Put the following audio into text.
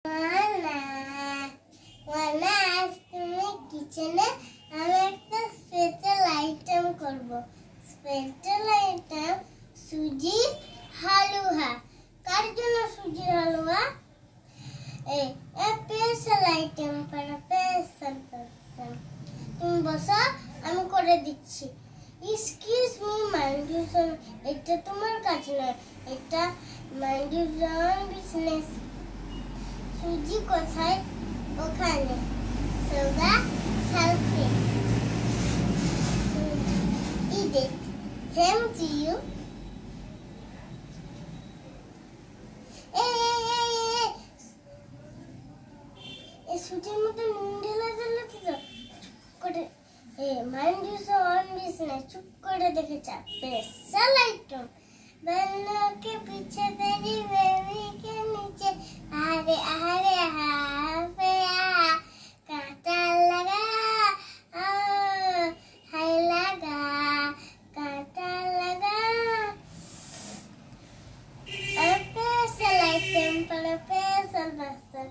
মানা মানা আজ তুমি কিচেনে আমি একটা স্পেশাল আইটেম করব। স্পেশাল আইটেম সুজি হালুয়া। কার জন্য সুজি হালুয়া? এই special item para special person. তুমি বসো, আমি করে দিচ্ছি। এক্সকিউজ মি মাইন্ডুজন, এটা তোমার কাজ নয়, এটা মাইন্ডুজন বিজনেস। সুজি কোথায়? ওখানে। সোগা সালফে eat it. Same to you. এই সুজির মধ্যে নুন ঢেলে দিলে তো করে মাইন্ড ইউজ অন বিজনেস। চুপ করে দেখে চা স্পেশাল আইটেম। बल्लों के पीछे तेरी बेबी के नीचे आरे आरे पे कांटा लगा हाय लगा कांटा लगा। स्पेशल आइटम पर स्पेशल बर्तन।